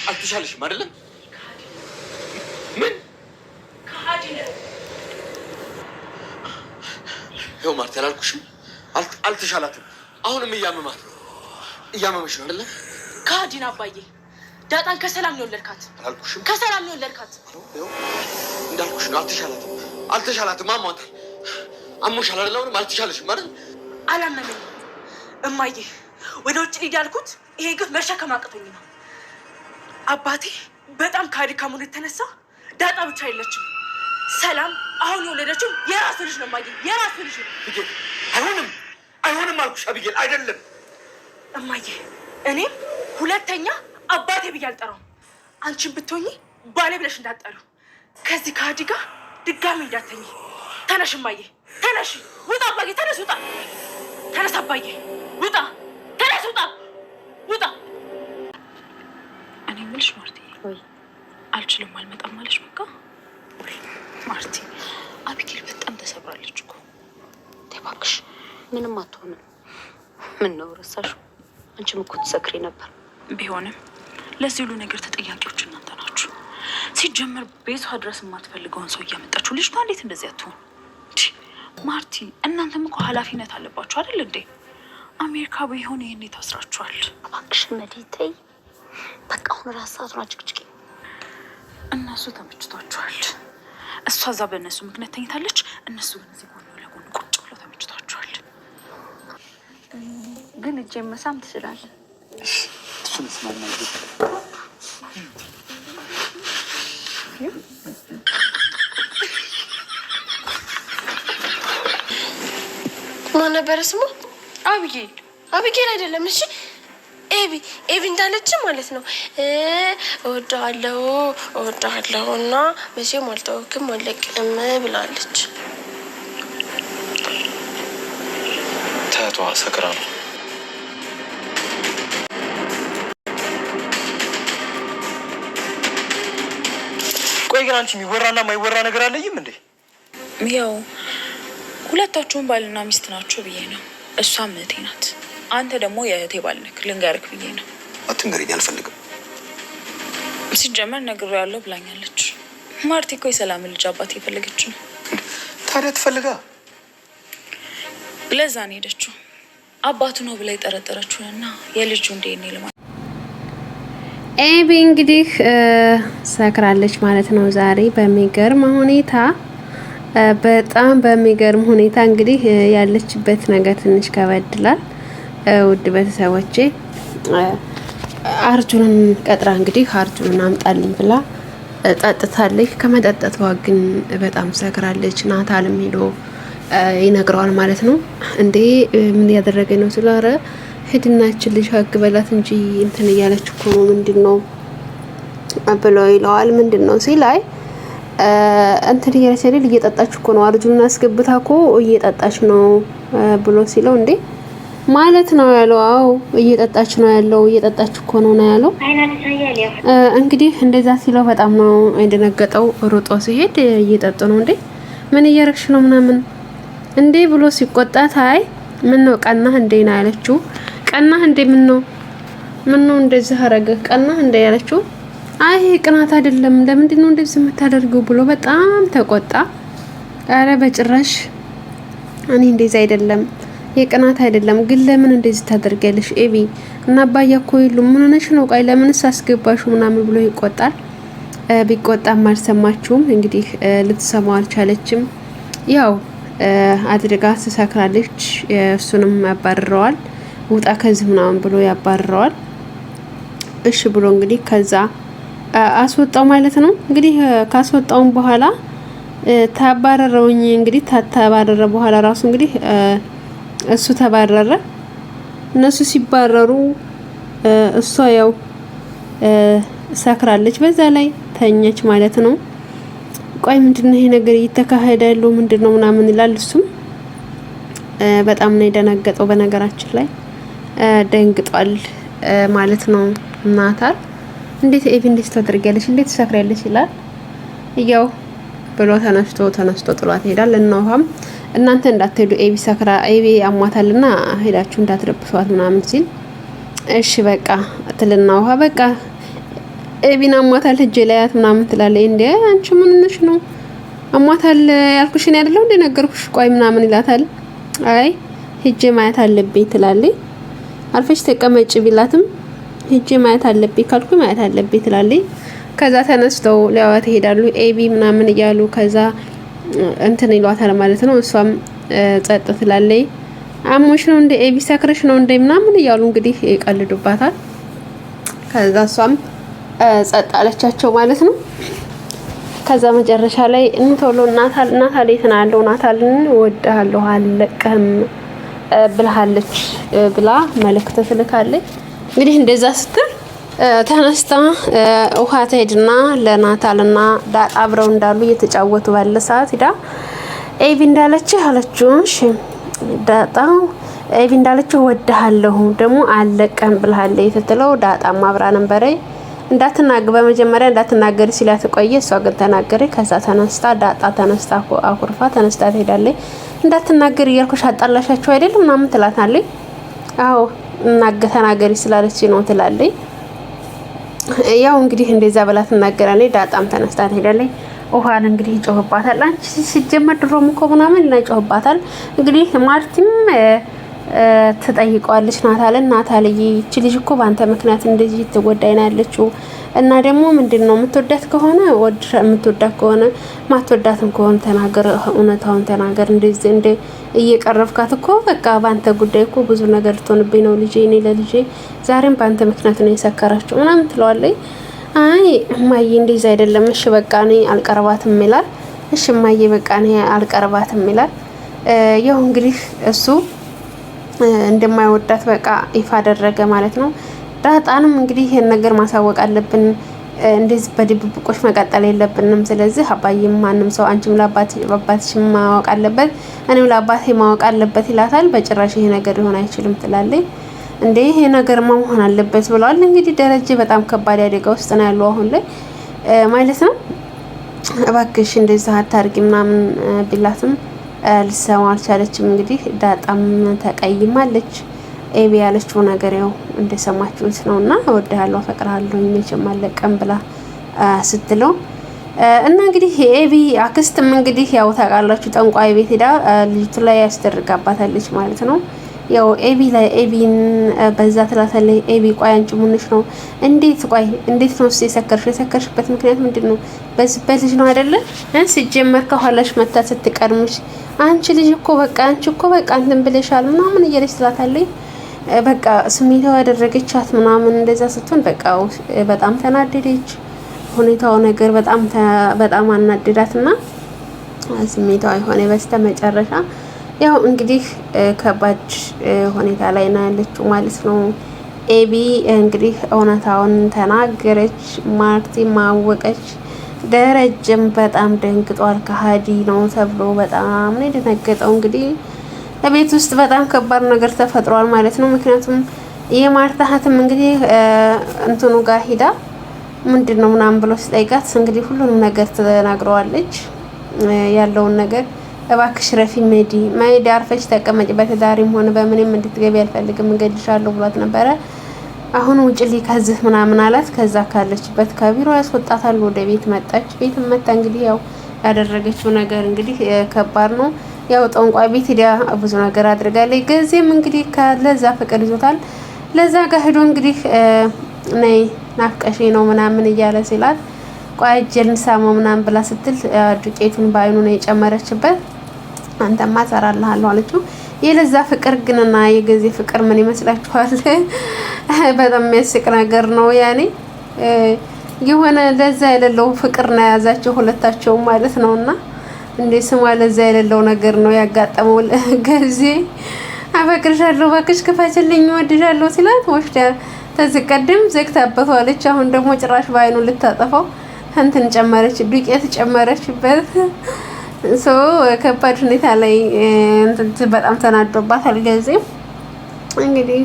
አልተሻለሽም አይደለም? ምን ከሃዲነ ይኸው ማርታ አላልኩሽም? አልተሻላትም። አሁንም እያመመሽ ነው አይደለ? ከሃዲነ አባዬ ዳጣን ከሰላም ነው የወለድካት። አላልኩሽም? ከሰላም ነው የወለድካት። እንዳልኩሽ ነው። አልተሻላትም። አሟታል። አሞሻል አይደል? አሁንም አልተሻለሽም አይደል? አላመመኝም እማዬ። ወደ ውጭ ሊድ ያልኩት ይሄ ግፍ መሸከም አቅቶኝ ነው። አባቴ በጣም ከድካሙ የተነሳ ዳጣ ብቻ የለችም፣ ሰላም አሁን የወለደችው የራሱ ልጅ ነው እማዬ፣ የራሱ ልጅ ነው። አይሆንም አልኩሽ አብዬል። አይደለም እማዬ፣ እኔም ሁለተኛ አባቴ ብዬ አልጠራውም። አንቺን ብትሆኚ ባሌ ብለሽ እንዳትጠሪው። ከዚህ ከሃዲ ጋር ድጋሚ እንዳትተኚ። ተነሽ እማዬ፣ ተነሽ። ውጣ አባዬ፣ ተነስ፣ ውጣ። ተነስ አባዬ፣ ውጣ። ተነስ፣ ውጣ፣ ውጣ። እኔ የምልሽ ማርቲ፣ አልችልም አልመጣም ማለሽ በቃ። ማርቲ፣ አቢጌል በጣም ተሰብራለች እኮ። እባክሽ ምንም አትሆንም። ምን ነው ረሳሽው? አንቺም እኮ ትሰክሪ ነበር። ቢሆንም ለዚህ ሁሉ ነገር ተጠያቂዎች እናንተ ናችሁ። ሲጀመር ቤቷ ድረስ የማትፈልገውን ሰው እያመጣችሁ ልጅቷ እንዴት እንደዚህ አትሆን? ማርቲ፣ እናንተም እኮ ኃላፊነት አለባችሁ አይደል እንዴ? አሜሪካ ቢሆን ይሄኔ ታስራችኋል። እባክሽ መዲተይ፣ በቃ አሁን ራስ ሰዓቱን አጭቅጭቂ። እነሱ ተመችቷቸዋል። እሷ እዛ በእነሱ ምክንያት ተኝታለች፣ እነሱ ግን እዚህ ጎን ለጎን ቁጭ ብለው ተመችቷቸዋል። ግን እጄ መሳም ትችላለህ። እሱን ስማማ ማን ነበር ስሙ? አቢጌል አይደለም። እሺ ኤቢ እንዳለች ማለት ነው። እወዳለሁ እና መቼም አልተውክም አልለቅም ብላለች። ተቷ ሰክራ ነው። ቆይ ግን አንቺ የሚወራና የማይወራ ነገር አለይም እንዴ? ያው ሁለታችሁም ባልና ሚስት ናችሁ ብዬ ነው። እሷም እህቴ ናት፣ አንተ ደግሞ የእህቴ ባል ነህ። ልንገርክ ብዬ ነው። አትንገሪኝ፣ አልፈልግም። ሲጀመር ነግሬያለሁ ብላኛለች። ማርቲ እኮ የሰላም ልጅ አባት የፈለገች ነው። ታዲያ ትፈልጋ? ለዛ ነው ሄደችው። አባቱ ነው ብላ የጠረጠረችውንና የልጁ እንደኔ ለማለት ኤቢ እንግዲህ ሰክራለች ማለት ነው ዛሬ በሚገርም ሁኔታ። በጣም በሚገርም ሁኔታ እንግዲህ ያለችበት ነገር ትንሽ ከበድላል። ውድ ቤተሰቦቼ አርጁንን ቀጥራ እንግዲህ አርጁንን አምጣልኝ ብላ ጠጥታለች። ከመጠጠቷ ግን በጣም ሰክራለች። ናታልም ሄዶ ይነግረዋል ማለት ነው። እንዴ ምን ያደረገ ነው ስላረ ሄድናችን ልጅ ሀግ በላት እንጂ እንትን እያለች እኮ ነው ምንድነው ብሎ ይለዋል። ምንድነው ሲላይ እንትን እያለች አይደል እየጠጣች እኮ ነው አርጁንን አስገብታ እኮ እየጠጣች ነው ብሎ ሲለው እንዴ ማለት ነው ያለው። አዎ እየጠጣች ነው ያለው፣ እየጠጣች እኮ ነው ያለው። እንግዲህ እንደዛ ሲለው በጣም ነው እንደነገጠው። ሩጦ ሲሄድ እየጠጡ ነው እንዴ ምን እያረግሽ ነው ምናምን እንዴ ብሎ ሲቆጣት አይ ምን ነው ቀናህ እንዴ ነው ያለችው። ቀናህ እንዴ ምን ነው እንደዚህ አረገ ቀናህ እንዴ ያለችው። አይ ቅናት አይደለም ለምንድን ነው እንደዚህ የምታደርገው ብሎ በጣም ተቆጣ። አረ በጭራሽ እኔ እንደዚህ አይደለም የቅናት አይደለም ግን ለምን እንደዚህ ታደርጊያለሽ ኤቢ እና አባዬ እኮ ይሉ ምን ሆነሽ ነው ቆይ ለምንስ አስገባሹ ምናምን ብሎ ይቆጣል። ቢቆጣም አልሰማችውም እንግዲህ ልትሰማው አልቻለችም። ያው አድርጋ ተሳክራለች። እሱንም ያባርረዋል። ውጣ ከዚህ ምናምን ብሎ ያባርረዋል። እሺ ብሎ እንግዲህ ከዛ አስወጣው ማለት ነው። እንግዲህ ካስወጣውን በኋላ ታባረረውኝ እንግዲህ ታባረረ በኋላ ራሱ እንግዲህ እሱ ተባረረ። እነሱ ሲባረሩ እሷ ያው ሰክራለች፣ በዛ ላይ ተኘች ማለት ነው። ቆይ ምንድነው ይሄ ነገር እየተካሄደ ያለው ምንድነው ምናምን ይላል። እሱም በጣም ነው የደነገጠው። በነገራችን ላይ ደንግጧል ማለት ነው። ናታል እንዴት ኤቢ እንዴት ታደርጊያለሽ እንዴት ትሰክሪያለሽ ይላል። ያው ብሎ ተነስቶ ጥሏት ይሄዳል። እናውሃም እናንተ እንዳትሄዱ ኤቢ ሰክራ ኤቢ አሟታልና ሄዳችሁ እንዳትረብሷት ምናምን ሲል እሺ በቃ ትልና ውሃ በቃ ኤቢን አሟታል ሂጅ ላያት ምናምን ትላለች። እንዴ አንቺ ምን ነሽ ነው አሟታል ያልኩሽን አይደለም እንደ ነገርኩሽ ቆይ ምናምን ይላታል። አይ ሂጅ ማየት አለብኝ ትላለች። አልፈሽ ተቀመጪ ቢላትም ሂጅ ማየት አለብኝ ካልኩ ማየት አለብኝ ትላለች። ከዛ ተነስተው ሊያዋት ይሄዳሉ ኤቢ ምናምን እያሉ ከዛ እንትን ይሏታል ማለት ነው። እሷም ጸጥ ትላለች። አሞሽ ነው እንደ ኤቢ ሰክረሽ ነው እንደ ምናምን እያሉ እንግዲህ ይቀልዱባታል። ከዛ እሷም ጸጥ አለቻቸው ማለት ነው። ከዛ መጨረሻ ላይ እንቶሎ ናታል የት ነው ያለው? ናታልን እወድሃለሁ አልለቅህም ብለሃለች ብላ መልእክት ትልካለች። እንግዲህ እንደዛ ስትል ተነስታ ውሃ ትሄድና ለናታልና ዳጣ አብረው እንዳሉ እየተጫወቱ ባለ ሰዓት ሄዳ ኤቢ እንዳለችህ አለችው። እሺ ዳጣ ኤቢ እንዳለችው እወድሃለሁ ደግሞ አልለቅህም ብለሃለች ስትለው ዳጣም አብራ ነበረ። በመጀመሪያ እንዳትናገሪ ሲላት ቆየ። እሷ ግን ተናገረች። ከዛ ተነስታ ዳጣ ተነስታ አኩርፋ ተነስታ ትሄዳለች። እንዳትናገሪ እያልኩሽ አጣላሻቸው አይደለም ምናምን ትላታለች። አዎ ተናገሪ ስላለች ነው ትላለች። ያው እንግዲህ እንደዛ ብላ ትናገራለች። ዳጣም ተነስታ ትሄዳለች። ውሃን እንግዲህ ይጮህባታል። አንቺ ሲጀመር ድሮም እኮ ምናምን ይጮህባታል። እንግዲህ ማርቲም ትጠይቀዋለች ናታልን። ናታልዬ እቺ ልጅ እኮ ባንተ ምክንያት እንደዚህ ትጎዳይ ነው ያለችው እና ደግሞ ምንድነው የምትወዳት ከሆነ የምትወዳት ከሆነ ማትወዳትም ከሆነ ተናገር፣ እውነታውን ተናገር። እንደዚህ እንደ እየቀረብካት እኮ በቃ ባንተ ጉዳይ እኮ ብዙ ነገር ልትሆንብኝ ነው ልጄ፣ እኔ ለልጄ ዛሬም ባንተ ምክንያት ነው የሰከራችሁ ምናምን ትለዋለች። አይ እማዬ እንደዛ አይደለም፣ እሺ በቃ እኔ አልቀርባትም ይላል። እሺ እማዬ በቃ እኔ አልቀርባትም ይላል። ያው እንግዲህ እሱ እንደማይወዳት በቃ ይፋ አደረገ ማለት ነው። ዳጣንም እንግዲህ ይሄን ነገር ማሳወቅ አለብን፣ እንደዚህ በድብብቆሽ መቀጠል የለብንም። ስለዚህ አባዬም ማንም ሰው አንቺም ለአባትሽ ማወቅ አለበት፣ እኔም ለአባቴ ማወቅ አለበት ይላታል። በጭራሽ ይሄ ነገር ሊሆን አይችልም ትላለች። እንዴ ይሄ ነገር መሆን አለበት ብለዋል። እንግዲህ ደረጀ በጣም ከባድ አደጋ ውስጥ ነው ያለው አሁን ላይ ማለት ነው። እባክሽ እንደዛ አታርጊ ምናምን ቢላትም ልሰማ አልቻለችም። እንግዲህ ዳጣም ተቀይማለች። ኤቢ ያለችው ነገር ያው እንደሰማችሁት ነውና እወድሃለሁ አፈቅርሃለሁ መቼም አልለቀም ብላ ስትለው እና እንግዲህ ኤቢ አክስትም እንግዲህ ያው ታውቃላችሁ ጠንቋይ ቤት ሄዳ ልጅቱ ላይ ያስደርጋባታለች ማለት ነው። ያው ኤቢን በዛ ትላታለች። ኤቢ ቆይ አንቺ ሙንሽ ነው እንዴት ነው የሰከርሽበት ምክንያት ምንድነው? በልጅ ነው አይደለ? ሲጀመር ከኋላሽ መታ ስትቀድምሽ አንቺ ልጅ እኮ በቃ እንትን ብለሻል ምናምን እያለች ትላታለች። በቃ ስሜታው ያደረገቻት ምናምን እንደዛ ስትሆን በቃ በጣም ተናደደች። ሁኔታው ነገር በጣም አናደዳትና ስሜታው የሆነ በስተመጨረሻ ያው እንግዲህ ከባድ ሁኔታ ላይ ነው ያለችው ማለት ነው። ኤቢ እንግዲህ እውነታውን ተናገረች። ማርቲ ማወቀች። ደረጀም በጣም ደንግጧል። ከሀዲ ነው ተብሎ በጣም ነው የደነገጠው። እንግዲህ ቤት ውስጥ በጣም ከባድ ነገር ተፈጥሯል ማለት ነው። ምክንያቱም የማርታ እህትም እንግዲህ እንትኑ ጋር ሂዳ ምንድነው ምናምን ብሎ ሲጠይቃት እንግዲህ ሁሉንም ነገር ተናግረዋለች ያለውን ነገር። እባክሽ ረፊ መዲ አርፈሽ ተቀመጭ፣ በትዳሪም ሆነ በምንም እንድትገቢ አልፈልግም እንገድሻለሁ ብሏት ነበረ። አሁን ውጭልኝ ከዚህ ምናምን አላት። ከዛ ካለችበት ከቢሮ ያስወጣታል። ወደ ቤት መጣች። ቤት መጣ እንግዲህ ያው ያደረገችው ነገር እንግዲህ ከባድ ነው። ያው ጠንቋይ ቤት ሄዳ ብዙ ነገር አድርጋለች። ገዜም እንግዲህ ለዛ ፍቅር ይዞታል። ለዛ ጋር ሄዶ እንግዲህ ነይ ናፍቀሽ ነው ምናምን እያለ ሲላት ቆይ እጄን ሳመው ምናምን ብላ ስትል ዱቄቱን በአይኑ ነው የጨመረችበት። አንተማ ሰራልሃለሁ አለችው። የለዛ ፍቅር ግንና የገዜ ፍቅር ምን ይመስላችኋል? በጣም የሚያስቅ ነገር ነው። ያኔ የሆነ ለዛ የሌለው ፍቅር ነው የያዛቸው ሁለታቸው ማለት ነውና እንዴ ስሟ ለዛ የሌለው ነገር ነው ያጋጠመው። ገዜ አፈቅርሻለሁ እባክሽ ክፈችልኝ እወድሻለሁ ሲላት ወሽዳ ተዝቀደም ዘግታበቷለች። አሁን ደግሞ ጭራሽ በአይኑ ልታጠፋው እንትን ጨመረች፣ ዱቄት ጨመረችበት። ከባድ ሁኔታ ላይ በጣም ተናዶባታል ገዜም። እንግዲህ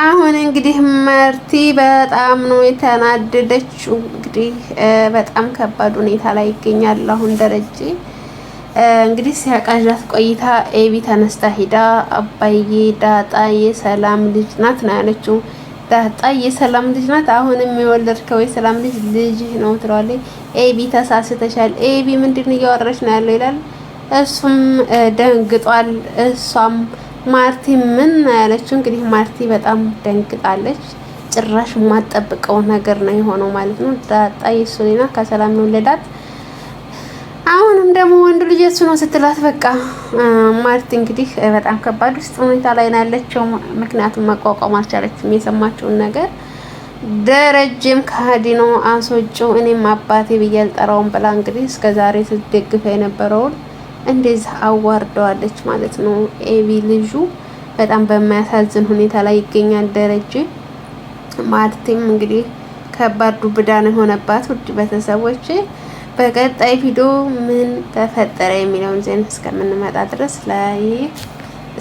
አሁን እንግዲህ ማርቲ በጣም ነው የተናደደችው። እንግዲህ በጣም ከባድ ሁኔታ ላይ ይገኛል አሁን ደረጀ። እንግዲህ ሲያቃዣት ቆይታ ኤቢ ተነስታ ሂዳ አባዬ ዳጣ የሰላም ልጅ ናት ነው ያለችው። ዳጣ የሰላም ልጅ ናት። አሁንም የወለድከው የሰላም ልጅ ነው ትለዋለች። ኤቢ ተሳስተሻል። ኤቢ ምንድን እያወራች ነው ያለው ይላል። እሱም ደንግጧል። እሷም ማርቲ ምን ያለችው እንግዲህ ማርቲ በጣም ደንግጣለች። ጭራሽ የማትጠብቀው ነገር ነው የሆነው ማለት ነው። ዳጣ የሱሊና ከሰላም የወለዳት አሁንም ደግሞ ወንድ ልጅ እሱ ነው ስትላት በቃ ማርቲ እንግዲህ በጣም ከባድ ውስጥ ሁኔታ ላይ ነው ያለችው። ምክንያቱም መቋቋም አልቻለችም የሰማችውን ነገር። ደረጀም ከሃዲ ነው አስወጪው፣ እኔም አባቴ ብዬ አልጠራውም ብላ እንግዲህ እስከዛሬ ስትደግፈ የነበረውን እንደዚህ አዋርደዋለች ማለት ነው። ኤቢ ልጁ በጣም በማያሳዝን ሁኔታ ላይ ይገኛል ደረጀ። ማርቲም እንግዲህ ከባድ ዱብዳ ነው የሆነባት። ውድ ቤተሰቦች በቀጣይ ቪዲዮ ምን ተፈጠረ የሚለውን ዜና እስከምንመጣ ድረስ ላይክ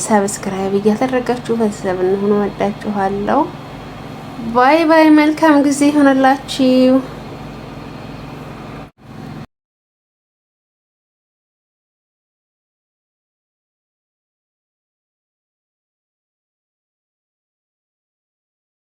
ሰብስክራይብ እያደረጋችሁ ቤተሰብ እንሆን። ወዳችኋለሁ። ባይ ባይ። መልካም ጊዜ ይሆንላችሁ።